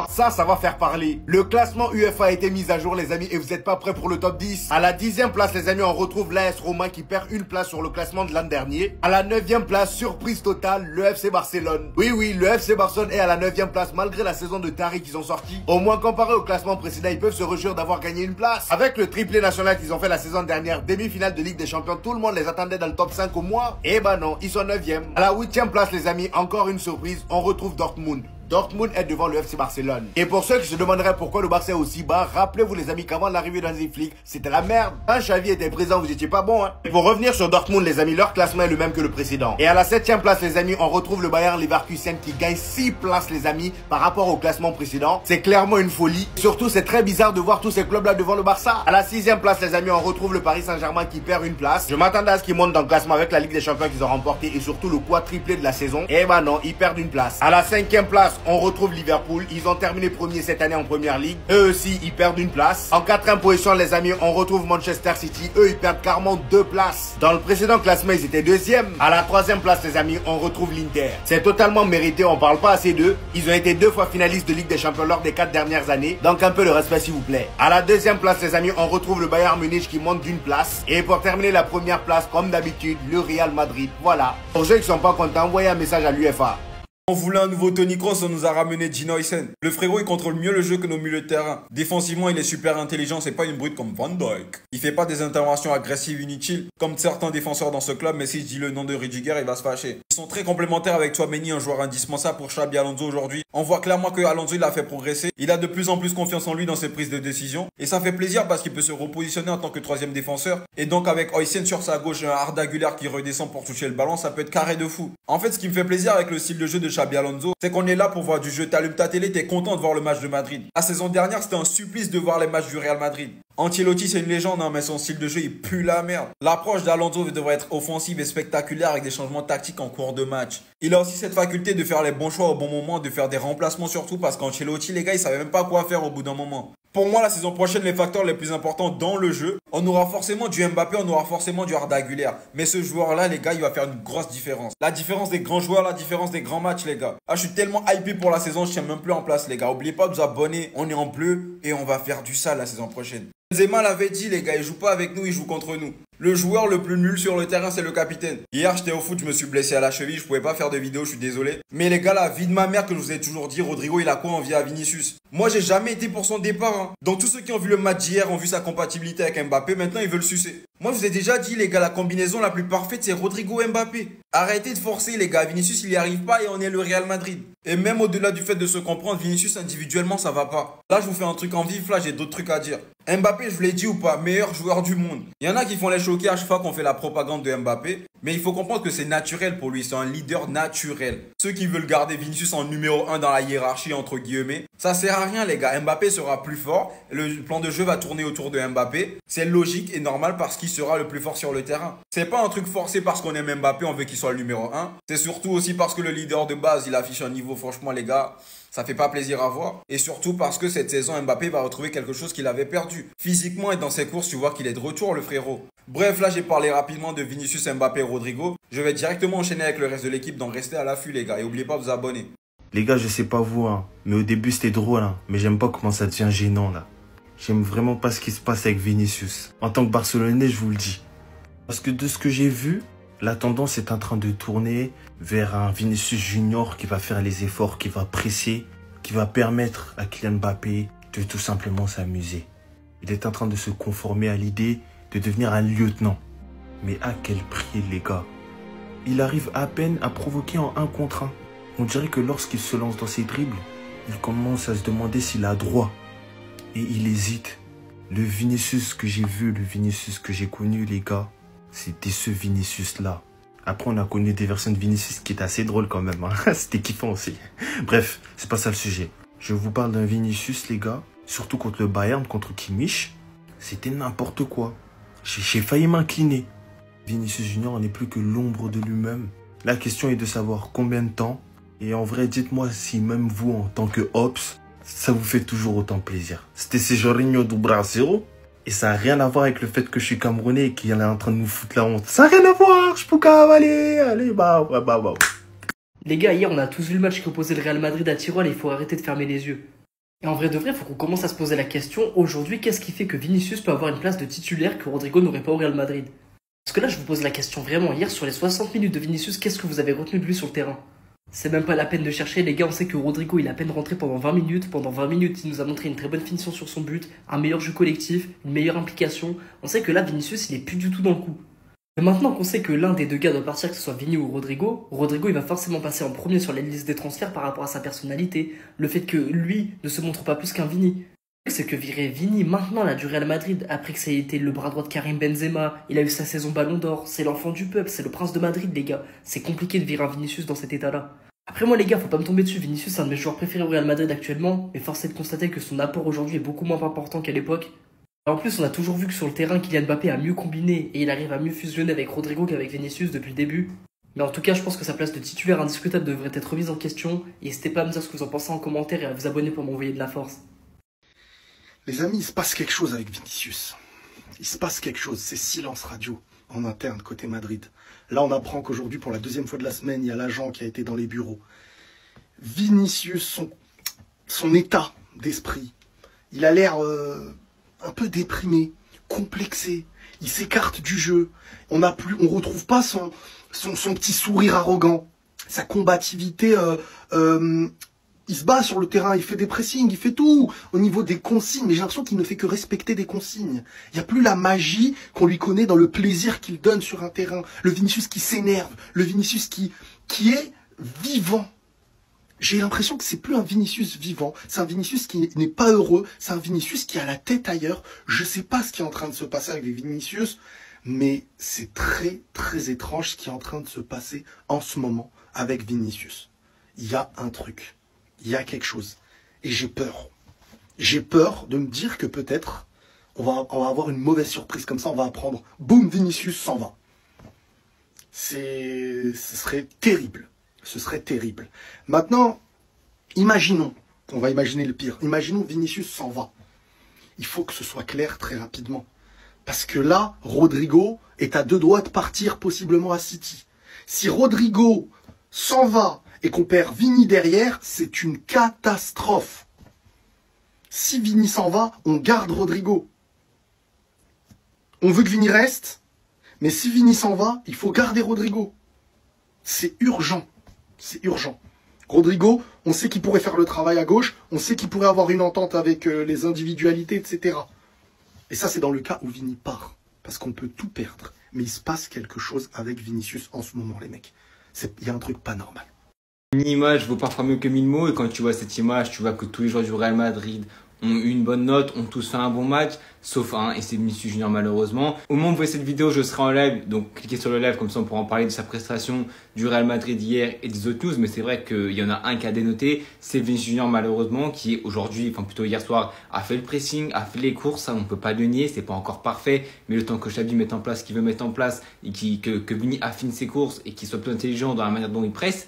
Ça va faire parler. Le classement UEFA a été mis à jour, les amis, et vous n'êtes pas prêts pour le top 10. À la 10e place, les amis, on retrouve l'AS Roma qui perd une place sur le classement de l'an dernier. À la 9e place, surprise totale, le FC Barcelone. Oui, le FC Barcelone est à la 9e place malgré la saison de taré qu'ils ont sorti. Au moins, comparé au classement précédent, ils peuvent se réjouir d'avoir gagné une place. Avec le triplé national qu'ils ont fait la saison dernière, demi-finale de Ligue des Champions, tout le monde les attendait dans le top 5 au moins. Eh ben non, ils sont 9e. À la 8e place, les amis, encore une surprise, on retrouve Dortmund. Dortmund est devant le FC Barcelone. Et pour ceux qui se demanderaient pourquoi le Barça est aussi bas, rappelez-vous les amis qu'avant l'arrivée d'Hansi Flick, c'était la merde. Quand Xavi était présent, vous étiez pas bon. Et pour revenir sur Dortmund, les amis, leur classement est le même que le précédent. Et à la 7e place, les amis, on retrouve le Bayer Leverkusen qui gagne 6 places, les amis, par rapport au classement précédent. C'est clairement une folie. Surtout, c'est très bizarre de voir tous ces clubs-là devant le Barça. À la 6e place, les amis, on retrouve le Paris Saint-Germain qui perd une place. Je m'attendais à ce qu'ils montent dans le classement avec la Ligue des Champions qu'ils ont remporté et surtout le quadruplé de la saison. Et ben non, ils perdent une place. À la 5e place, on retrouve Liverpool. Ils ont terminé premier cette année en première ligue. Eux aussi, ils perdent une place. En 4e position, les amis, on retrouve Manchester City. Eux, ils perdent carrément 2 places. Dans le précédent classement, ils étaient 2e. À la 3e place, les amis, on retrouve l'Inter. C'est totalement mérité, on parle pas assez d'eux. Ils ont été 2 fois finalistes de Ligue des Champions lors des 4 dernières années. Donc un peu de respect, s'il vous plaît. À la 2e place, les amis, on retrouve le Bayern Munich qui monte d'une place. Et pour terminer la première place, comme d'habitude, le Real Madrid. Voilà. Pour ceux qui sont pas contents, envoyez un message à l'UEFA. On voulait un nouveau Toni Kroos, on nous a ramené Gino Huysen. Le frérot, il contrôle mieux le jeu que nos milieux de terrain. Défensivement, il est super intelligent, c'est pas une brute comme Van Dijk. Il fait pas des interventions agressives inutiles, comme certains défenseurs dans ce club, mais si je dis le nom de Rudiger, il va se fâcher. Ils sont très complémentaires avec Tchouaméni, un joueur indispensable pour Xabi Alonso aujourd'hui. On voit clairement que Alonso, il a fait progresser. Il a de plus en plus confiance en lui dans ses prises de décision. Et ça fait plaisir parce qu'il peut se repositionner en tant que 3e défenseur. Et donc avec Huysen sur sa gauche, un Arda Güler qui redescend pour toucher le ballon, ça peut être carré de fou. En fait, ce qui me fait plaisir avec le style de jeu de Xabi Alonso, c'est qu'on est là pour voir du jeu. T'allumes ta télé, t'es content de voir le match de Madrid. La saison dernière, c'était un supplice de voir les matchs du Real Madrid. Ancelotti, c'est une légende, hein, mais son style de jeu, il pue la merde. L'approche d'Alonso devrait être offensive et spectaculaire avec des changements tactiques en cours de match. Il a aussi cette faculté de faire les bons choix au bon moment, de faire des remplacements surtout parce qu'Ancelotti, les gars, il savait même pas quoi faire au bout d'un moment. Pour moi, la saison prochaine, les facteurs les plus importants dans le jeu, on aura forcément du Mbappé, on aura forcément du Arda Güler. Mais ce joueur-là, les gars, il va faire une grosse différence. La différence des grands joueurs, la différence des grands matchs, les gars. Ah, je suis tellement hypé pour la saison, je tiens même plus en place, les gars. Oubliez pas de vous abonner, on est en bleu et on va faire du sale la saison prochaine. Benzema l'avait dit, les gars, il joue pas avec nous, il joue contre nous. Le joueur le plus nul sur le terrain, c'est le capitaine. Hier, j'étais au foot, je me suis blessé à la cheville, je pouvais pas faire de vidéo, je suis désolé. Mais les gars, la vie de ma mère que je vous ai toujours dit, Rodrigo, il a quoi envie à Vinicius? Moi, j'ai jamais été pour son départ. Hein. Donc tous ceux qui ont vu le match d'hier, ont vu sa compatibilité avec Mbappé, maintenant ils veulent sucer. Moi, je vous ai déjà dit, les gars, la combinaison la plus parfaite, c'est Rodrigo Mbappé. Arrêtez de forcer, les gars. Vinicius, il y arrive pas et on est le Real Madrid. Et même au-delà du fait de se comprendre, Vinicius, individuellement, ça va pas. Là, je vous fais un truc en vif, là, j'ai d'autres trucs à dire. Mbappé, je vous l'ai dit ou pas, meilleur joueur du monde. Il y en a qui font les choquer à chaque fois qu'on fait la propagande de Mbappé. Mais il faut comprendre que c'est naturel pour lui, c'est un leader naturel. Ceux qui veulent garder Vinicius en numéro 1 dans la hiérarchie, entre guillemets, ça sert à rien les gars. Mbappé sera plus fort, le plan de jeu va tourner autour de Mbappé. C'est logique et normal parce qu'il sera le plus fort sur le terrain. C'est pas un truc forcé parce qu'on aime Mbappé, on veut qu'il soit le numéro 1. C'est surtout aussi parce que le leader de base, il affiche un niveau, franchement les gars, ça fait pas plaisir à voir. Et surtout parce que cette saison, Mbappé va retrouver quelque chose qu'il avait perdu. Physiquement et dans ses courses, tu vois qu'il est de retour le frérot. Bref, là j'ai parlé rapidement de Vinicius, Mbappé et Rodrigo. Je vais directement enchaîner avec le reste de l'équipe, donc restez à l'affût les gars. Et n'oubliez pas de vous abonner. Les gars, je sais pas vous, hein, mais au début c'était drôle, hein, mais j'aime pas comment ça devient gênant là. J'aime vraiment pas ce qui se passe avec Vinicius. En tant que Barcelonais, je vous le dis. Parce que de ce que j'ai vu, la tendance est en train de tourner vers un Vinicius Junior qui va faire les efforts, qui va presser, qui va permettre à Kylian Mbappé de tout simplement s'amuser. Il est en train de se conformer à l'idée de devenir un lieutenant. Mais à quel prix, les gars? Il arrive à peine à provoquer en 1 contre 1. On dirait que lorsqu'il se lance dans ses dribbles, il commence à se demander s'il a droit. Et il hésite. Le Vinicius que j'ai vu, le Vinicius que j'ai connu, les gars, c'était ce Vinicius-là. Après, on a connu des versions de Vinicius qui étaient assez drôles quand même. Hein. C'était kiffant aussi. Bref, c'est pas ça le sujet. Je vous parle d'un Vinicius, les gars, surtout contre le Bayern, contre Kimmich. C'était n'importe quoi. J'ai failli m'incliner. Vinicius Junior n'est plus que l'ombre de lui-même. La question est de savoir combien de temps. Et en vrai, dites-moi si même vous, en tant que Ops, ça vous fait toujours autant plaisir. C'était Jorginho do Brasil. Et ça n'a rien à voir avec le fait que je suis Camerounais et qu'il est en train de nous foutre la honte. Ça n'a rien à voir, je peux cavaler. Allez, bah. Les gars, hier on a tous vu le match qu'opposait le Real Madrid à Tirol et il faut arrêter de fermer les yeux. Et en vrai de vrai, il faut qu'on commence à se poser la question, aujourd'hui, qu'est-ce qui fait que Vinicius peut avoir une place de titulaire que Rodrigo n'aurait pas au Real Madrid? Parce que là, je vous pose la question vraiment, hier, sur les 60 minutes de Vinicius, qu'est-ce que vous avez retenu de lui sur le terrain? C'est même pas la peine de chercher, les gars, on sait que Rodrigo, il a à peine rentré pendant 20 minutes. Pendant 20 minutes, il nous a montré une très bonne finition sur son but, un meilleur jeu collectif, une meilleure implication. On sait que là, Vinicius, il est plus du tout dans le coup. Mais maintenant qu'on sait que l'un des deux gars doit partir, que ce soit Vini ou Rodrigo, Rodrigo il va forcément passer en premier sur la liste des transferts par rapport à sa personnalité, le fait que lui ne se montre pas plus qu'un Vini. C'est que virer Vini maintenant là du Real Madrid, après que ça ait été le bras droit de Karim Benzema, il a eu sa saison Ballon d'Or, c'est l'enfant du peuple, c'est le prince de Madrid les gars, c'est compliqué de virer un Vinicius dans cet état-là. Après moi les gars, faut pas me tomber dessus, Vinicius c'est un de mes joueurs préférés au Real Madrid actuellement, mais force est de constater que son apport aujourd'hui est beaucoup moins important qu'à l'époque. En plus, on a toujours vu que sur le terrain, Kylian Mbappé a mieux combiné et il arrive à mieux fusionner avec Rodrigo qu'avec Vinicius depuis le début. Mais en tout cas, je pense que sa place de titulaire indiscutable devrait être remise en question. Et n'hésitez pas à me dire ce que vous en pensez en commentaire et à vous abonner pour m'envoyer de la force. Les amis, il se passe quelque chose avec Vinicius. Il se passe quelque chose, c'est silence radio en interne côté Madrid. Là, on apprend qu'aujourd'hui, pour la deuxième fois de la semaine, il y a l'agent qui a été dans les bureaux. Vinicius, son état d'esprit, il a l'air un peu déprimé, complexé. Il s'écarte du jeu. On retrouve pas son petit sourire arrogant, sa combativité. Il se bat sur le terrain, il fait des pressings, il fait tout au niveau des consignes. Mais j'ai l'impression qu'il ne fait que respecter des consignes. Il n'y a plus la magie qu'on lui connaît dans le plaisir qu'il donne sur un terrain. Le Vinicius qui s'énerve, le Vinicius qui est vivant. J'ai l'impression que c'est plus un Vinicius vivant, c'est un Vinicius qui n'est pas heureux, c'est un Vinicius qui a la tête ailleurs. Je sais pas ce qui est en train de se passer avec les Vinicius, mais c'est très très étrange ce qui est en train de se passer en ce moment avec Vinicius. Il y a un truc, il y a quelque chose, et j'ai peur. J'ai peur de me dire que peut-être on va avoir une mauvaise surprise comme ça, on va apprendre, boum, Vinicius s'en va. Ce serait terrible. Ce serait terrible. Maintenant, imaginons, on va imaginer le pire, imaginons Vinicius s'en va. Il faut que ce soit clair très rapidement. Parce que là, Rodrigo est à deux doigts de partir possiblement à City. Si Rodrigo s'en va et qu'on perd Vini derrière, c'est une catastrophe. Si Vini s'en va, on garde Rodrigo. On veut que Vini reste, mais si Vini s'en va, il faut garder Rodrigo. C'est urgent. C'est urgent. Rodrigo, on sait qu'il pourrait faire le travail à gauche, on sait qu'il pourrait avoir une entente avec les individualités, etc. Et ça, c'est dans le cas où Vini part. Parce qu'on peut tout perdre. Mais il se passe quelque chose avec Vinicius en ce moment, les mecs. Il y a un truc pas normal. Une image vaut parfois mieux que 1000 mots, et quand tu vois cette image, tu vois que tous les joueurs du Real Madrid ont eu une bonne note, ont tous fait un bon match, sauf un, et c'est Vinicius Junior malheureusement. Au moment où vous voyez cette vidéo, je serai en live, donc cliquez sur le live, comme ça on pourra en parler de sa prestation du Real Madrid hier et des autres news, mais c'est vrai qu'il y en a un qui a dénoté, c'est Vinicius Junior malheureusement, qui aujourd'hui, enfin plutôt hier soir, a fait le pressing, a fait les courses, ça on peut pas le nier, c'est pas encore parfait, mais le temps que Xavi mette en place ce qu'il veut mettre en place, et que Vini affine ses courses, et qu'il soit plus intelligent dans la manière dont il presse,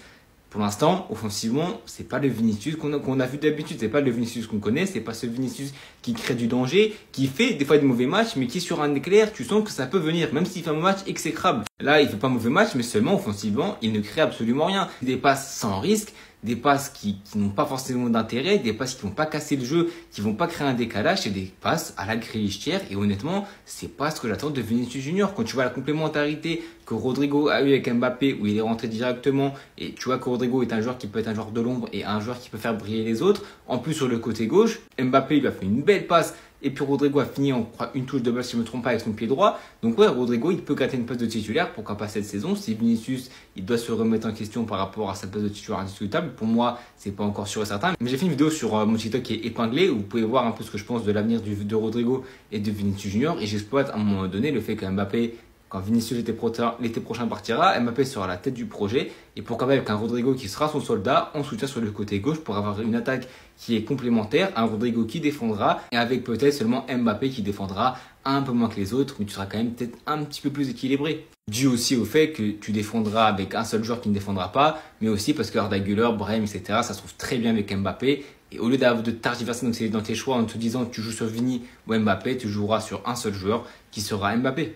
pour l'instant, offensivement, c'est pas le Vinicius qu'on a vu d'habitude, c'est pas le Vinicius qu'on connaît, c'est pas ce Vinicius qui crée du danger, qui fait des fois des mauvais matchs, mais qui sur un éclair, tu sens que ça peut venir, même s'il fait un match exécrable. Là, il fait pas un mauvais match, mais seulement offensivement, il ne crée absolument rien. Des passes sans risque, des passes qui n'ont pas forcément d'intérêt, des passes qui vont pas casser le jeu, qui vont pas créer un décalage, c'est des passes à la Grealish-tière, et honnêtement, c'est pas ce que j'attends de Vinicius Junior. Quand tu vois la complémentarité que Rodrigo a eu avec Mbappé, où il est rentré directement, et tu vois que Rodrigo est un joueur qui peut être un joueur de l'ombre et un joueur qui peut faire briller les autres, en plus sur le côté gauche, Mbappé il lui a fait une belle passe, et puis Rodrigo a fini en une touche de balle si je ne me trompe pas avec son pied droit. Donc ouais, Rodrigo il peut gratter une place de titulaire, pourquoi pas cette saison. Si Vinicius il doit se remettre en question par rapport à sa place de titulaire indiscutable, pour moi c'est pas encore sûr et certain. Mais j'ai fait une vidéo sur mon TikTok qui est épinglée, où vous pouvez voir un peu ce que je pense de l'avenir de Rodrigo et de Vinicius Junior, et j'exploite à un moment donné le fait que Mbappé, quand Vinicius l'été prochain partira, Mbappé sera à la tête du projet, et pourquoi pas avec un Rodrigo qui sera son soldat en soutien sur le côté gauche pour avoir une attaque qui est complémentaire, un Rodrigo qui défendra, et avec peut-être seulement Mbappé qui défendra un peu moins que les autres, mais tu seras quand même peut-être un petit peu plus équilibré. Dû aussi au fait que tu défendras avec un seul joueur qui ne défendra pas, mais aussi parce que Arda Güler, Brahim, etc., ça se trouve très bien avec Mbappé. Et au lieu de targiverser dans tes choix en te disant que tu joues sur Vini ou Mbappé, tu joueras sur un seul joueur qui sera Mbappé.